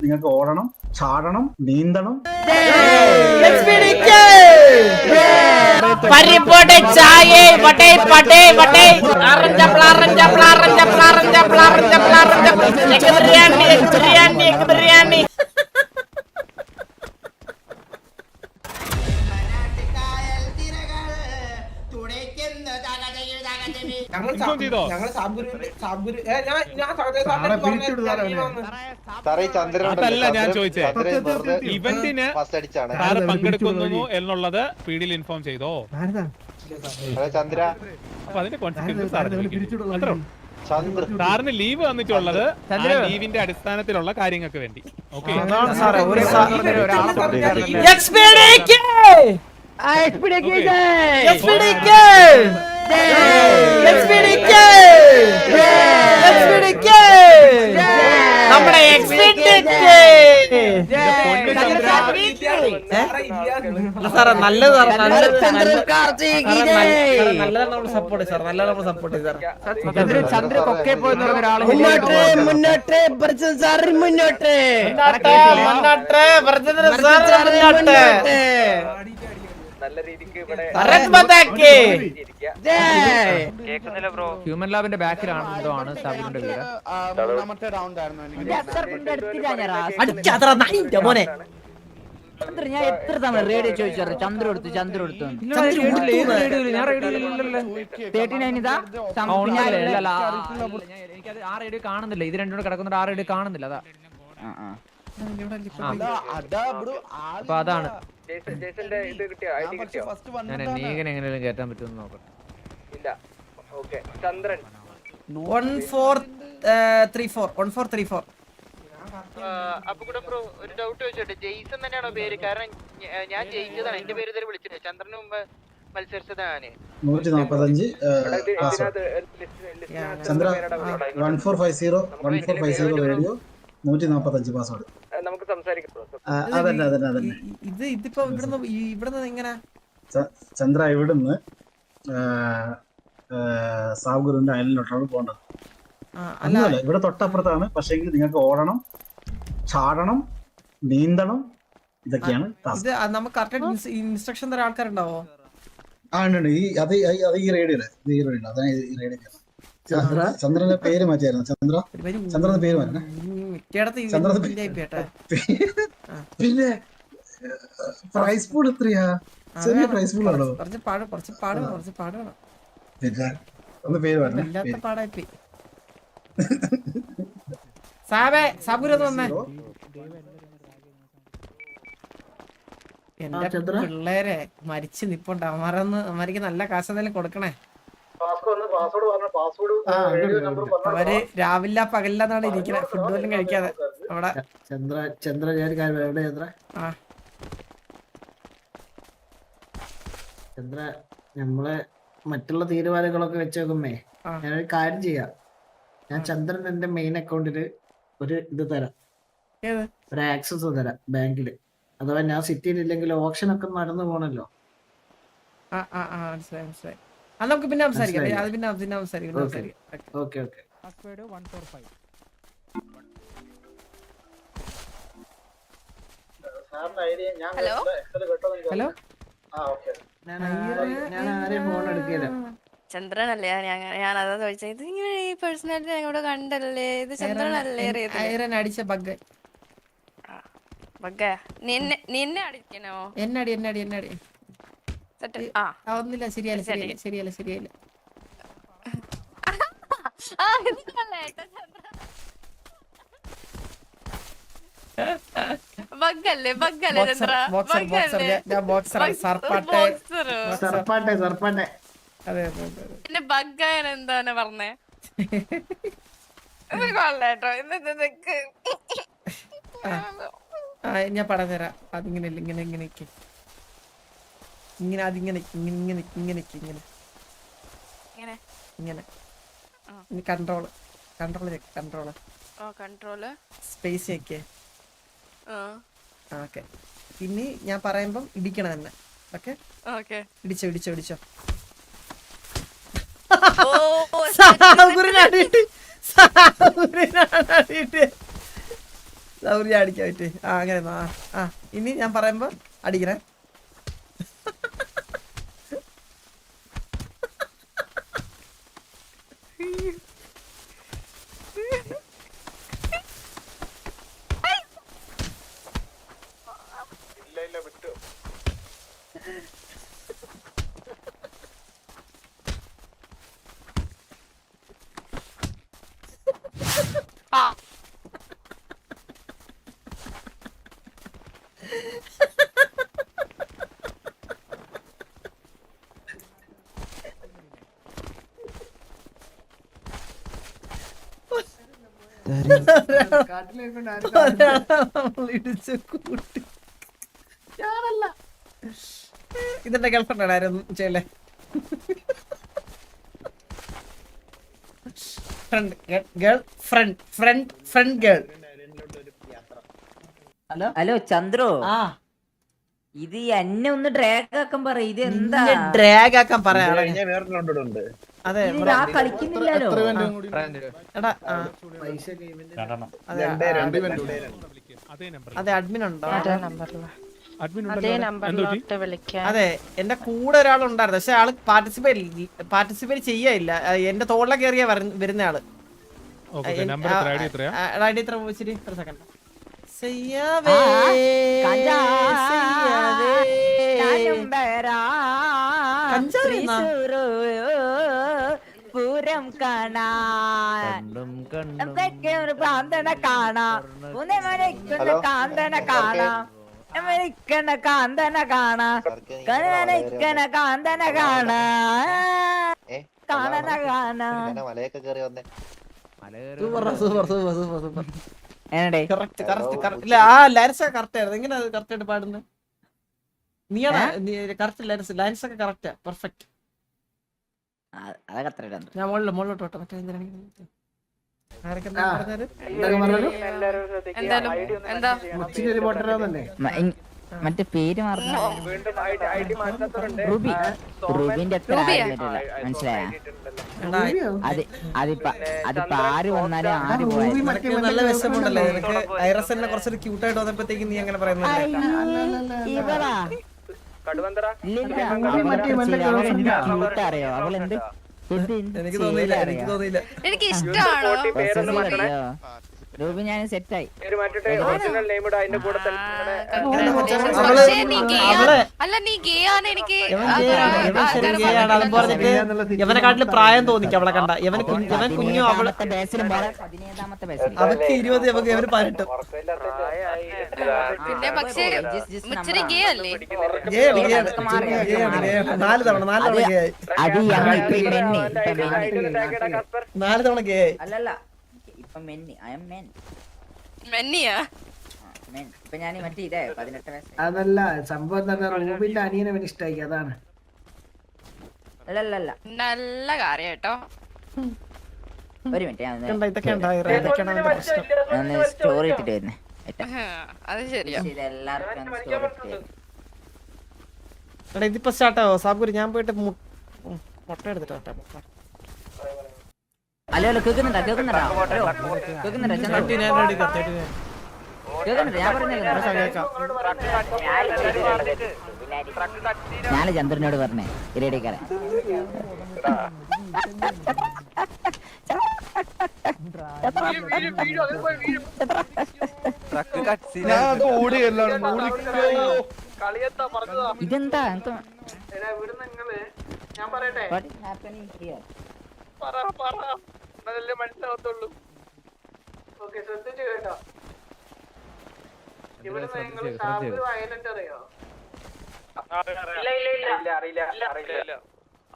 നിങ്ങൾക്ക് ഓടണം, ചാടണം, നീന്തണം. പരിപ്പോട്ടെ ചായ പട്ടേ പട്ടേ പട്ടേ അറഞ്ച പ്ലാറഞ്ച പ്ലാറഞ്ച പ്ലാറഞ്ച പ്ലാറഞ്ച പ്ലാറഞ്ച ബിരിയാണി ബിരിയാണി ബിരിയാണി. അതല്ല ഞാൻ ചോദിച്ചത്, ഇവന്റിന് സാറ് പങ്കെടുക്കുന്നു എന്നുള്ളത് പീഡിയിൽ ഇൻഫോം ചെയ്തോ? ചന്ദ്ര അപ്പൊ അതിന്റെ കോൺസിക്വൻസ് സാറിന് ലീവ് വന്നിട്ടുള്ളത് ലീവിന്റെ അടിസ്ഥാനത്തിലുള്ള കാര്യങ്ങൾക്ക് വേണ്ടി. ഓക്കെ നമ്മുടെ സാറേ നല്ലത് നല്ലതാണ് സപ്പോർട്ട് സാർ, നല്ലതാണ് സപ്പോർട്ട് സാർ. ചന്ദ്രക്കൊക്കെ പോയെന്ന് പറഞ്ഞ ഒരാൾ മുന്നോട്ട് മുന്നോട്ട് സാർ മുന്നോട്ട് മുന്നോട്ട് മുന്നോട്ട്. ഹ്യൂമൻ ലാബിന്റെ ബാക്കിലാണ് എന്തോ ആണ് സാബിന്റെ വീട്. മോനെ ഞാൻ എത്ര തവണ റേഡിയോ ചോദിച്ചാറ് ചന്ദ്ര എടുത്തു ഞാൻ എനിക്കത് ആ റേഡിയോ കാണുന്നില്ല. ഇത് രണ്ടും കിടക്കുന്നുണ്ട്, ആ റേഡിയോ കാണുന്നില്ല. അതാ അപ്പൊ അതാണ് ഞാൻ നീകൻ എങ്ങനെയും കേറ്റാൻ പറ്റുമെന്ന് നോക്കട്ടെ. 1434. അപ്പൊ കൂടെ ബ്രോ ഒരു ഡൗട്ട് ചോദിച്ചോട്ടെ, ജെയ്സൺ തന്നെയാണോ പേര്? കാരണം ഞാൻ ജയിച്ചതാണ്, എന്റെ പേര് ഇതുവരെ വിളിച്ചിട്ട്. ചന്ദ്രന് മുമ്പ് മത്സരിച്ചതാണ്. 145 ചന്ദ്ര 1450 റേഡിയോ 145 പാസ്വേഡ്. നമുക്ക് സംസാരിക്കാം. അതന്നെ ഇതിപ്പോ ഇവിടുന്ന് എങ്ങനെ ചന്ദ്ര ഇവിടുന്ന് സാബുഗുരുവിന്റെ അയലിലോട്ടാണ് പോകേണ്ടത്. അല്ല ഇവിടെ തൊട്ടപ്പുറത്താണ്. പക്ഷേ നിങ്ങൾക്ക് ഓടണം, ചാടണം, നീന്തണം, ഇതൊക്കെയാണ് നമുക്ക് കറക്റ്റ് ഇൻസ്ട്രക്ഷൻ തരാൻ ആൾക്കാരുണ്ടാവോ? ഉണ്ട്. ഈ റേഡിയോ അതാണ് ഈ റേഡിയോ. ചന്ദ്രന്റെ പേര് മാറ്റിയായിരുന്നു. ചന്ദ്രന്റെ പേര് മാറ്റണേ. പിന്നെ പ്രൈസ് പൂൾ എത്രയാ? ചെറിയ പ്രൈസ് പൂൾ ആണോ? ഒന്ന് പേര് മാറ്റണേ. എന്റെ പിള്ളേരെ മരിച്ചു നിപ്പുണ്ട്. അവന്മാർക്ക് നല്ല കാശ് എന്തെങ്കിലും കൊടുക്കണേ. അവര് രാവിലെ പകലില്ലാന്നാണ് ഇരിക്കണേ, ഫുഡ് പോലും കഴിക്കാതെ അവിടെ. ചന്ദ്ര നമ്മളെ മറ്റുള്ള തീരുമാനങ്ങളൊക്കെ വെച്ച് നോക്കുമ്പേ ഞാനൊരു കാര്യം ചെയ്യാം. ഞാൻ ചന്ദ്രൻ എന്റെ മെയിൻ അക്കൗണ്ടില് ഒരു ഇത് തരാം, ഒരു ആക്സസ് തരാം ബാങ്കില്. അഥവാ ഞാൻ സിറ്റിയിൽ ഇല്ലെങ്കിൽ ഓപ്ഷൻ ഒക്കെ നടന്നു പോണല്ലോ. മനസ്സിലായി. നമുക്ക് പിന്നെ സംസാരിക്കാം. ഓക്കെ. ഹലോ ഞാൻ ആരെയും ഫോൺ എടുക്കില്ല. ചന്ദ്രനല്ലേ? ഞാൻ അതാ ചോദിച്ചത്. ഇത് ഇങ്ങനെ ഈ പേഴ്സണാലിറ്റി ഞങ്ങളുടെ കണ്ടല്ലേ, ഇത് ചന്ദ്രനല്ലേ? അടിച്ച ബഗ് നിന്നെ അടിക്കണോ? എന്നടി ഒന്നില്ല. ശരിയല്ല. ബഗ്ഗല്ലേ ചന്ദ്ര? പിന്നെ ബഗ്ഗാൻ എന്താണ് പറഞ്ഞേ? കൊള്ളേട്ടോ. ഞാൻ പറഞ്ഞുതരാം. അതിങ്ങനെ ഇങ്ങനെയൊക്കെ കൺട്രോള് സ്പേസ് ഒക്കെ. ഓക്കെ. പിന്നെ ഞാൻ പറയുമ്പം ഇടിക്കണം തന്നെ. ഓക്കെ. ഇടിച്ചോ. സൗകര്യം അടിക്കാൻ പറ്റേ അങ്ങനെ ആ ഇനി ഞാൻ പറയുമ്പോ അടിക്കണേ. ഇടിച്ച് കൂട്ടി ഞാനല്ല ഇതെന്റെ ഗേൾഫ്രണ്ട് ആയിരുന്നു ചെയ്യല്ലേ. Friend girl friend girl. Hello hello Chandru, ആ ഇത് എന്നെ ഒന്ന് ഡ്രാഗ് ആക്കാൻ പറ. ഇത് എന്താ ഡ്രാഗ് ആക്കാൻ പറയാ? അതെ ഇത് ആ കളിക്കുന്നില്ലല്ലോ. എടാ പൈസ പേയ്മെന്റ് അതെ അഡ്മിൻ ഉണ്ടോ? വിളിക്കാം. അതെ എന്റെ കൂടെ ഒരാളുണ്ടായിരുന്നു, പക്ഷെ ആള് പാർട്ടിസിപ്പേറ്റ് ചെയ്യാനില്ല. എന്റെ തോളിലെ കയറിയ വരുന്ന ആള്. ഐഡി എത്ര വെച്ചിട്ട് ഒരു സെക്കൻഡ്. പൂരം കാണാൻ കാന്തന കാണാം, കാന്തന കാണാം, കാന്തന കാണാം, കാന്തന കാണാ കാണന കാണാ. മലയൊക്കെ കേറി വന്നേ. കറക്റ്റ് ആയിരുന്നു. എങ്ങനെ കറക്റ്റ് ആയിട്ട് പാടുന്നത്? നീയാണ് കറക്റ്റ് ലൈൻസ് ഒക്കെ കറക്റ്റാ, പെർഫെക്റ്റ്. ഞാൻ മുകളിലോട്ട് വിട്ടോ. മറ്റേ മറ്റേ പേര് റൂബി. റൂബിന്റെ അത്ര മനസ്സിലായ? അതിപ്പോ ആര് വന്നാലും ആര് പോയാലും നല്ല വിഷമുണ്ടല്ലേ നിനക്ക്? ഐറസ് കുറച്ചൊരു ക്യൂട്ടായിട്ട് വന്നപ്പോഴത്തേക്ക് നീ അങ്ങനെ പറയുന്നത് അറിയോ? അവളെന്ത് എനിക്ക് തോന്നിയില്ല. എനിക്ക് ഇഷ്ടമാണോ രൂപ? ഞാൻ സെറ്റായി. അല്ല നീ ഗേ ആണ്. എനിക്ക് യവനെക്കാട്ടില് പ്രായം തോന്നിക്കും അവളെ കണ്ട. യവൻ കുഞ്ഞു, അവള് 17ാമത്തെ വയസ്സിൽ. അവക്ക് 20, അവക്ക് 18. പിന്നെ പക്ഷേ ഇച്ചിരി ഗേ അല്ലേ? 4 തവണ ഗേ ആയി. 4 തവണ ഗേ ആയി. അല്ലല്ല, ഇപ്പൊ മെന്നി. I am men. മെന്നിയാ? ഇപ്പൊ ഞാൻ മറ്റേ ഇതേ 18 വയസ്സ്. അതല്ല സംഭവം തന്നെ, റൂബിന്റെ അനിയനെ അവന് ഇഷ്ടായി, അതാണ്. അല്ലല്ല നല്ല കാര്യം കേട്ടോ. ഒരു മിനിറ്റ്, ഞാൻ സ്റ്റോറി ഇട്ടിട്ട് വരുന്നേ. അത് ശരിയാ. എല്ലാവർക്കും സ്റ്റോറി ഇട്ടിട്ട്. ഇതിപ്പോ സ്റ്റാർട്ടാവോ സാബുര്? ഞാൻ പോയിട്ട് മുട്ട എടുത്തിട്ട്. ഹലോ ഹലോ, കേൾക്കുന്നുണ്ടോ? കേൾക്കുന്നുണ്ടോ? ഞാന് ചന്ദ്രനോട് പറഞ്ഞേ ഇരടിക്കാരൻ. ഇതെന്താ ഞാൻ പറയട്ടെ, മനസ്സിലാവത്തുള്ളൂ. ഓക്കെ, ശ്രദ്ധിച്ചു കേട്ടോ. ഇവിടെ നിങ്ങൾ വയലന്റ് അറിയോ?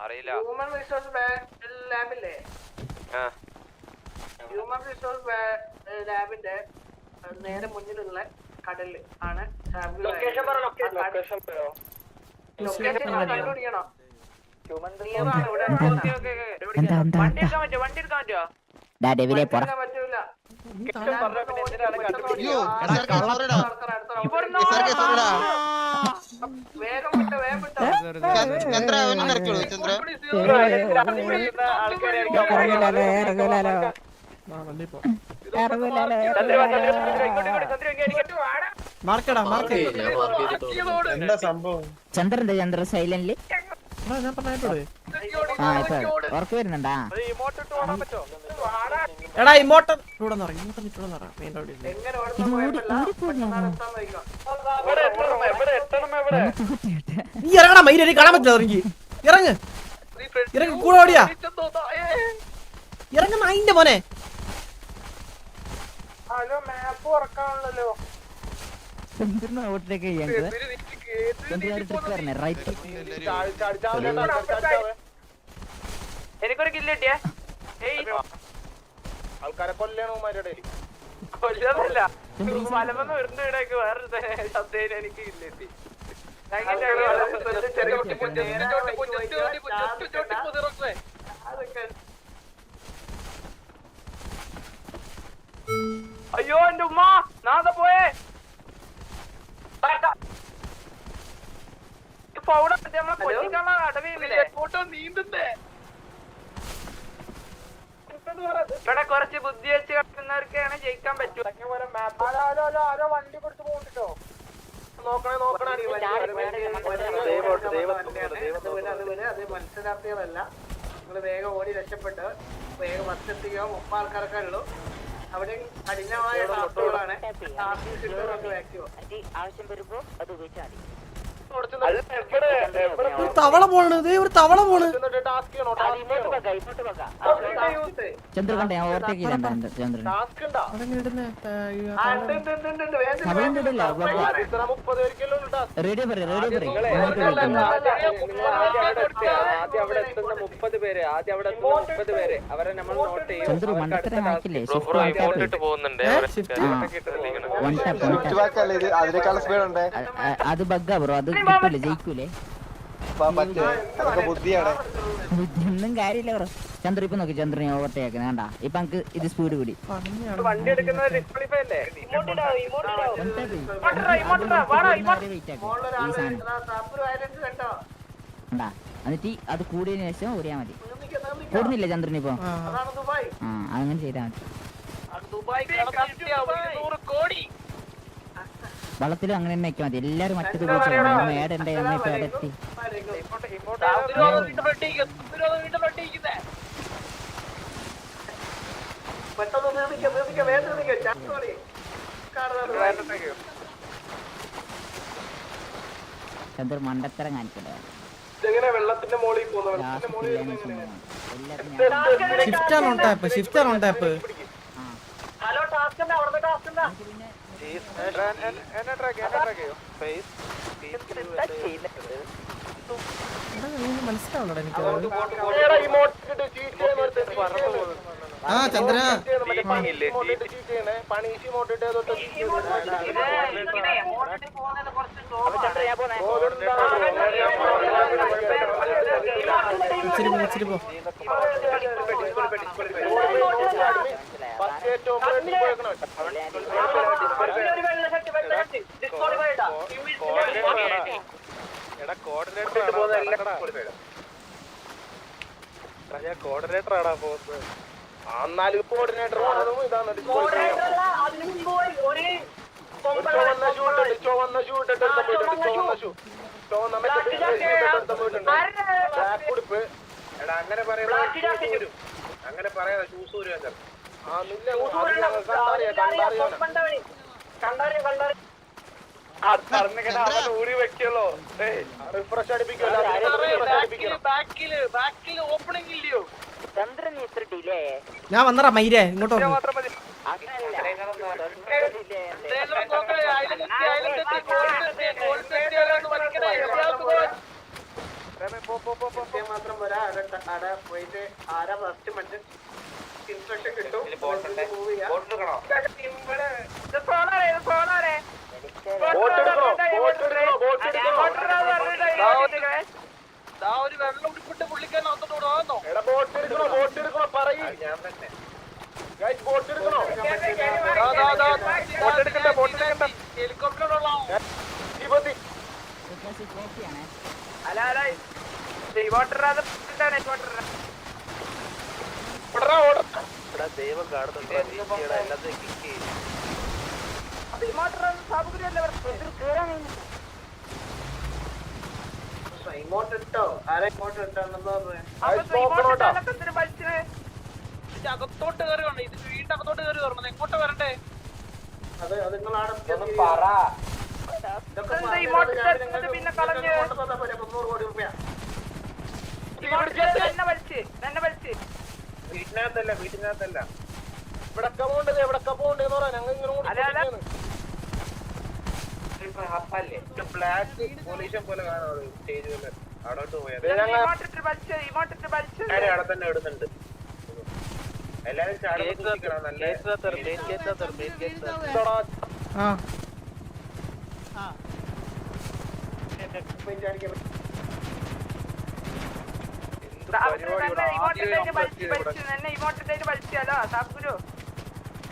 അറിയില്ല. ഹ്യൂമൻ റിസോഴ്സ് ലാബില്ലേ? ഹ്യൂമൻ റിസോഴ്സ് ലാബിന്റെ നേരെ മുന്നിലുള്ള കടല് ആണ് ഡെവിലെ പോടാ. എന്താ സംഭവം? ചന്ദ്രൻ സൈലന്റ്ലി ആ ഇപ്പൊ ഉറക്കം വരുന്നുണ്ടാ? എടാ ഇമോട്ടർ നീ ഇറങ്ങടാ മൈര, എനിക്ക് കാണാൻ പറ്റില്ല. ഇറങ്ങി ഇറങ്ങി കൂടെ ഓടിയാ ഇറങ്ങുന്ന അതിന്റെ മോനെ. ഓട്ടിലേക്ക് റൈറ്റ് എനിക്കൊരു കില്ല് കിട്ടിയേ. ആൾക്കാരെ കൊല്ലണമാരുടെ കൊല്ലല്ല, മലമെന്ന് വരുന്ന വീടേക്ക് വേറൊരു ശബ്ദം എനിക്ക് കില്ല് കിട്ടി. അയ്യോ എന്റെ ഉമ്മ നാദ പോയേ. ഇവിടെ കുറച്ച് ബുദ്ധി വെച്ച് കളിക്കുന്നവർക്കാണ് ജയിക്കാൻ പറ്റും. വണ്ടി കൊടുത്ത് പോകണ്ടോ? നോക്കണേ അത് മത്സരാർത്ഥികളല്ല. നിങ്ങൾ വേഗം ഓടി രക്ഷപ്പെട്ട് വേഗം ബസ്സെത്തിയോ 30 ആൾക്കാരൊക്കെ ഉള്ളൂ. അവിടെ കഠിനമായ ടാസ്കുകളാണ്. ആവശ്യം വരുമ്പോ അത് ഉപയോഗിച്ചാൽ മതി. ഒരു തവള പോണ്, ഒരു തവള പോണ്. ചന്ദ്ര കണ്ട ഞാൻ ഓവർടേക്ക് ചെയ്യണ്ട. ചന്ദ്രൻ റേഡിയോ പറയും ചന്ദ്ര മണ്ടത്തരം ആക്കില്ലേ? അത് ബഗ്ഗാ ബ്രോ, അത് കിട്ടൂലേ, ജയിക്കൂലേ? ഒന്നും കാര്യമില്ല ബ്രോ. ചന്ദ്ര ഇപ്പൊ നോക്കി, ചന്ദ്രനെ ഓവർടേക്ക് വേണ്ട. ഇപ്പൊ നമുക്ക് ഇത് സ്പീഡ് കൂടി വണ്ടി എടുക്കുന്നത് എന്നിട്ട് അത് കൂടിയതിനു ശേഷം ഓടിയാ മതി. കൂടുന്നില്ല ചന്ദ്രൻ ഇപ്പൊ? ആ അങ്ങനെ ചെയ്താ മതി. വള്ളത്തിലും അങ്ങനെ തന്നെ വെക്കാൻ മതി. എല്ലാരും മറ്റത് മേടണ്ടേ നമ്മ ഇപ്പൊ എത്തി. ചന്ദ്ര മണ്ടത്തരം കാണിക്കണ്ടേ? വെള്ളത്തിന്റെ മോളിൽ shift on tap, shift on tap. മനസ്സിലാവണോ എനിക്ക്? ആ ചന്ദ്ര ഇച്ചിരി പോ. കോർഡിനേറ്റർ ആടാ പോകുന്നത്. എന്നാലും കോർഡിനേറ്റർ ഇതാണ്. ചുവന്ന ഷൂ ഇട്ടിട്ട് ബ്ലാക്ക് ഉടുപ്പ്. എടാ അങ്ങനെ പറയുന്നത് അങ്ങനെ പറയാ ഷൂസ് ഒരു ഊരി വെക്കുള്ളൂ. റിഫ്രഷ് അടിപ്പിക്കുമല്ലോ. ചന്ദ്രൻ ഇത്ര ഡിലേ? ഞാൻ വന്നറാ മൈരേ, ഇങ്ങോട്ടോ. മാത്രം പോരാ. അവിടെ പോയിട്ട് ആരാ ഫസ്റ്റ് മറ്റേ ഇൻസ്ട്രക്ഷൻ കിട്ടും. മൂവ് ചെയ്യാം. ഒരു വെള്ളം ഉടുപ്പിട്ട് പുള്ളിക്കാരൻ അകത്തോട്ട് പറയും. ഞാൻ തന്നെ ഹെലികോപ്റ്റർ ദൈവം കാണുന്നുണ്ടോ എല്ലാത്തിനും കിക്ക് ചെയ്യും. ഇങ്ങോട്ട് ഇട്ടോ ആരെ ഇങ്ങോട്ട് ഇട്ടാണെന്ന് പറഞ്ഞു. അകത്തോട്ട് കയറി വരണം, ഇത് വീടിന്റെ അകത്തോട്ട് കയറി വരണം. എങ്ങോട്ട് വരണ്ടേ? അത് നിങ്ങളാണ് വീട്ടിനകത്തല്ല ഇവിടെ കമൗണ്ട് എന്ന് പറയാൻ ഞങ്ങൾ ബ്ലാക്ക് പൊല്യൂഷൻ പോലെ കാണാം സ്റ്റേജ് പോലെ അവിടോട്ട് പോയത് അവിടെ തന്നെ ഇടുന്നുണ്ട്. എല്ലാരും ചാടുന്ന നല്ല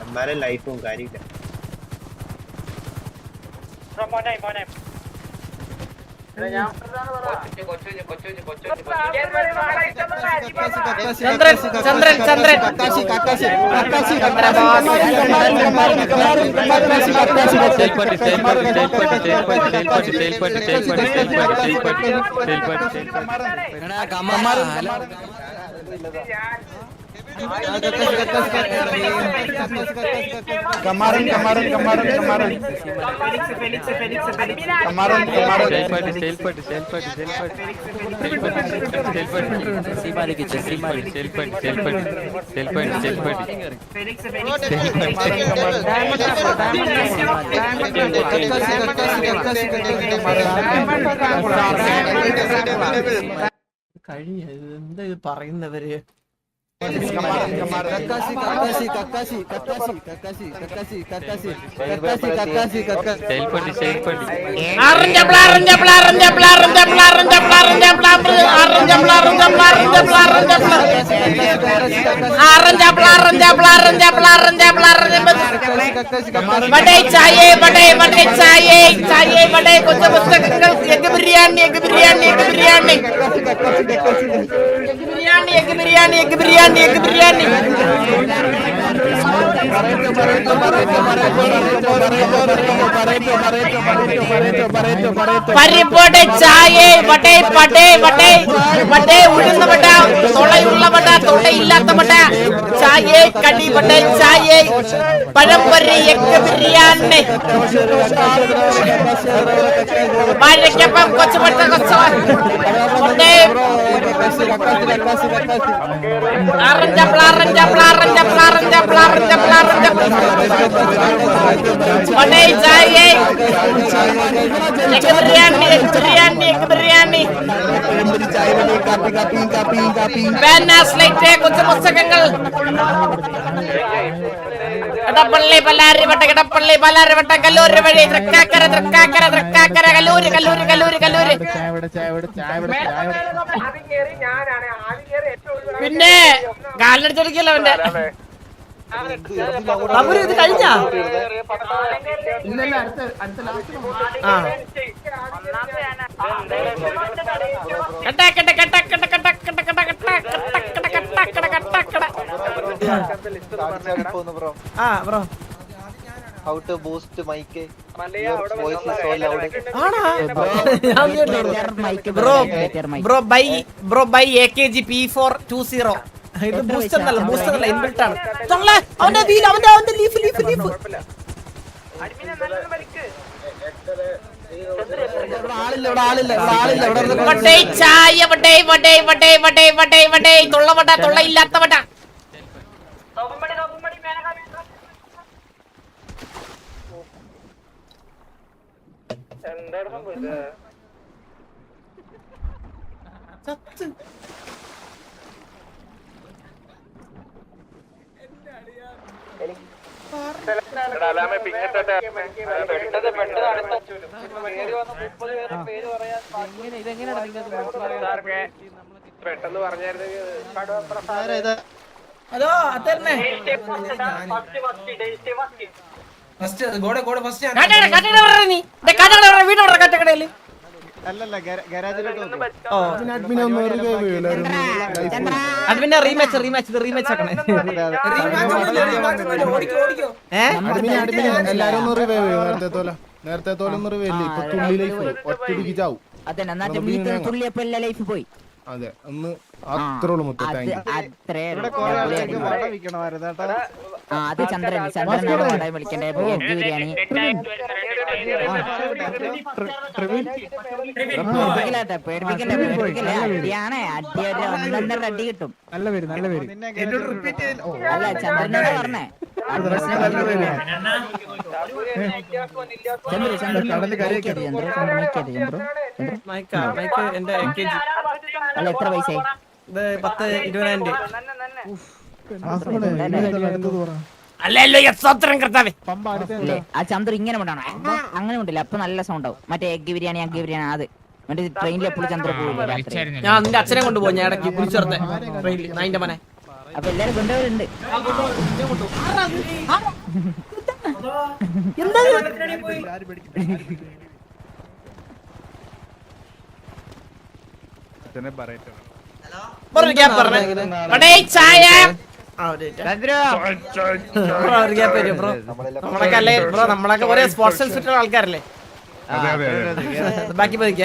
എന്നാലും ലൈഫും കാര്യമില്ല. ചന്ദ്രൻ ചന്ദ്രൻ ചന്ദ്രൻ കഴിഞ്ഞ എന്താ ഇത് പറയുന്നവര്? ബിരിയാണി പരിപ്പോടെ ചായ വടേ പടേ വടേ വടേ ഉഴുന്ന വട തൊളയുള്ള വട തൊളയില്ലാത്ത വട ചായ കടി വടേ ചായ പഴംപൊരി എഗ് ബിരിയാണി വാഴയ്ക്കപ്പം കൊച്ചുപട്ട കൊച്ചു വടേ കൊച്ചു പുസ്തകങ്ങൾ കടപ്പള്ളി പല്ലാരിവട്ട കടപ്പള്ളി പല്ലാരിവട്ട കല്ലൂര് വഴി തൃക്കാക്കര തൃക്കാക്കര തൃക്കാക്കര കല്ലൂര് കല്ലൂര് കല്ലൂര് കല്ലൂര് പിന്നെ കാലിനടിച്ചടിക്കല്ലോ അവന്റെ ഇത് കഴിഞ്ഞ How to boost mic? Your voice is so loud. Bro, buy AKG P420. ഇത് ബൂസ്റ്റർ അല്ല ഇൻബിൽറ്റ് ആണ്. അവന്റെ വീൽ അവന്റെ ലീഫ് ചായ തൊള്ളവട തൊള്ളയില്ലാത്ത വട പെട്ടെന്ന് പറഞ്ഞായിരുന്നെങ്കിൽ ഹലോ അതന്നെ വീട് കട്ടക്കടയില് ഓ അഡ്മിനെ റീമാച്ച് ആക്കണേ. എല്ലാരും നേരത്തെ തോലെ ഒന്ന് റിവൈവ് ചെയ്യില്ലേ? ഇപ്പൊ തുള്ളി ലൈഫ് ഒറ്റടിക്ക് ചാവും. തുള്ളിയപ്പോ എല്ലാ ലൈഫ് പോയി. അതെ ഒന്ന് അത്രേ ഉള്ളൂ മുത്ത. Thank you. അത് ചന്ദ്രനാണ് വിളിക്കണ്ടേ എഗ് ബിരിയാണി. പേടിപ്പിക്കല്ലേ അടിയാണ്. അടി ഒരു 1.5 അടി കിട്ടും. നല്ല പേര് അല്ല ചന്ദ്രനാണ് പറഞ്ഞേ. അല്ല എത്ര പൈസ? 10-20,000 രൂപ. അല്ലല്ലോ സ്വത്രം കർത്താവേ. ആ ചന്ദ്രൻ ഇങ്ങനെ കൊണ്ടാണോ? അങ്ങനെ ഉണ്ടല്ലോ അപ്പൊ നല്ല സൗണ്ട് ആവും. മറ്റേ എഗ് ബിരിയാണി അത് മറ്റേ ട്രെയിനിൽ എപ്പോഴും ചന്ദ്ര പോകില്ല. ഞാൻ നിന്റെ അച്ഛനെ കൊണ്ടുപോയി. ഞാൻ ഇടയ്ക്ക് കുളിച്ചേർത്തെ ട്രെയിനിൽ നായിന്റെ മനെ. അപ്പൊ എല്ലാരും കൊണ്ടുപോലുണ്ട്. ചായ നമ്മളൊക്കെ ഒരേ സ്പോർട്സ് ഫിറ്റ് ആൾക്കാരല്ലേ. ബാക്കി പതിക്ക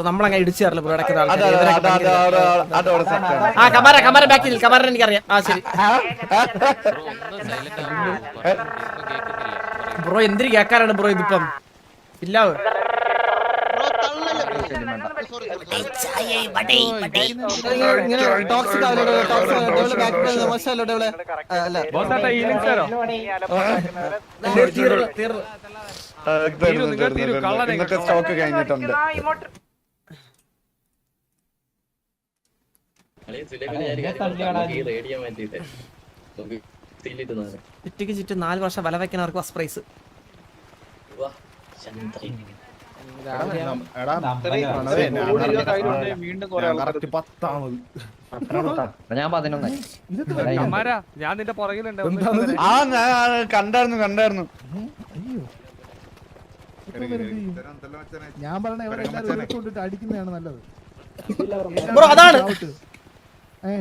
നമ്മളങ്ങനെ ഇടിച്ചു തരല്ലോ ബ്രോ. ഇടയ്ക്ക് ആ കമാര ബാക്കി കമാരൻ എനിക്കറിയാം. ആ ശരി ബ്രോ എന്തിനു കേക്കാനാണ് ബ്രോ ഇതിപ്പം ഇല്ല. സ്റ്റോക്ക് കഴിഞ്ഞിട്ടുണ്ട്. ചുറ്റിക്ക് ചുറ്റും 4 വർഷം വല വയ്ക്കുന്നവർക്ക് ഫസ്റ്റ് പ്രൈസ്. ഞാൻ 11. ഞാൻ നിന്റെ പുറകിലുണ്ട്. കണ്ടായിരുന്നു. ഞാൻ പറഞ്ഞ അടിക്കുന്നതാണ് നല്ലത്. ബ്രോ അതാണ്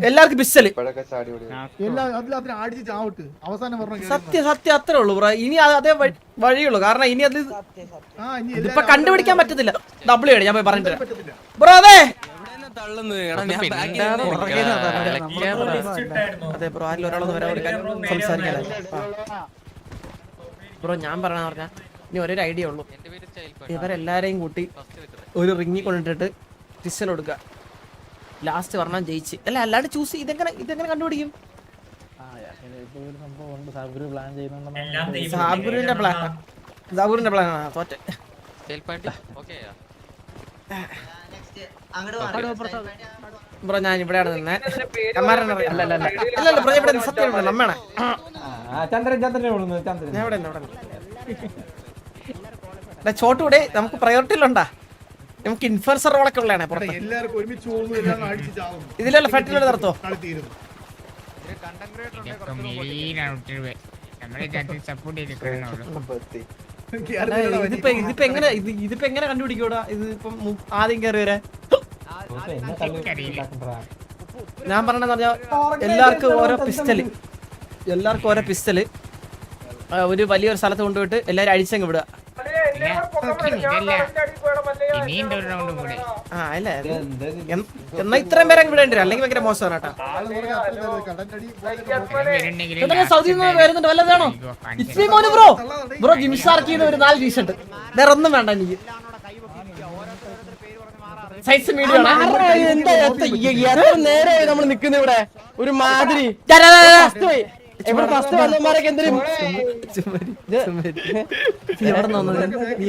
എല്ലാവർക്കും പിസ്റ്റല്. സത്യം അത്രേ ഉള്ളൂ ബ്രോ. ഇനി അതേ വഴിയുള്ളൂ. കാരണം ഇനി അത് ഇപ്പൊ കണ്ടുപിടിക്കാൻ പറ്റത്തില്ല. ഡബിൾ ഞാൻ പോയി പറഞ്ഞിട്ട് ബ്രോ. അതെ അതെ ബ്രോ. ആരിലും ഒരാളൊന്ന് വരാൻ കൊടുക്കാൻ സംസാരിക്കാൻ ബ്രോ. ഞാൻ പറഞ്ഞാ ഇനി ഒരൊരു ഐഡിയ ഉള്ളൂ. ഇവരെല്ലാരെയും കൂട്ടി ഒരു റിങ്ങി കൊണ്ടിട്ടിട്ട് പിസ്റ്റൽ കൊടുക്കുക. ലാസ്റ്റ് പറഞ്ഞാൽ ജയിച്ച്. അല്ല അല്ലാണ്ട് ചൂസ് ഇതെങ്ങനെ കണ്ടുപിടിക്കും? സാബുറിന്റെ പ്ലാൻ തോറ്റ ബ്രോ. ഞാൻ ഇവിടെയാണ് നിന്നെ. അല്ലല്ല ബ്രോ ഇവിടെ സത്യം നമ്മയാണ്. ഞാൻ ഇവിടെ ചോട്ടൂടെ നമുക്ക് പ്രയോറിറ്റിയിലുണ്ടാ. നമുക്ക് ഇൻഫ്ലുവൻസർ റോളൊക്കെ ഉള്ളതാണ്. ഇതിലല്ല ഫെറ്റിലോട് നിർത്തോ. ഇതിപ്പോ എങ്ങനെ കണ്ടുപിടിക്കൂടാ? ഇതിപ്പം ആദ്യം കയറി വരാൻ ഞാൻ പറഞ്ഞെന്ന് പറഞ്ഞാൽ എല്ലാവർക്കും ഓരോ പിസ്റ്റല് ഒരു വലിയൊരു സ്ഥലത്ത് കൊണ്ടുപോയിട്ട് എല്ലാരും അഴിച്ചങ്ങ് വിടുക. ആ അല്ലേ എന്നാ ഇത്രയും പേരെ വിടേണ്ടി വരും. അല്ലെങ്കിൽ ഭയങ്കര മോശമാണ് കേട്ടോ. സൗദി വരുന്നുണ്ട് വല്ലതാണോ? ബ്രോ ബ്രോ ജിംസാർക്ക് ചെയ്ത ഒരു 4 ടീഷർട്ട് വേറെ ഒന്നും വേണ്ട എനിക്ക്. സൈസ് മീഡിയം നേരെ നമ്മൾ നിക്കുന്ന ഇവിടെ ഒരു മാതിരി ഫസ്റ്റ് വന്നമാരൊക്കെ എന്തിനും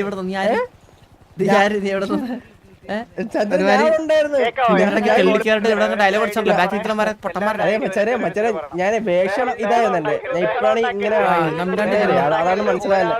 നീ എവിടെ ഡയലോഗ് അടിച്ചോളൂ. ബാക്കി പൊട്ടന്മാരെ ഞാൻ വേഷം ഇതായെന്നെ. ഞാൻ ഇപ്പഴാണ് ഇങ്ങനെ അതാണ് മനസ്സിലായല്ലോ.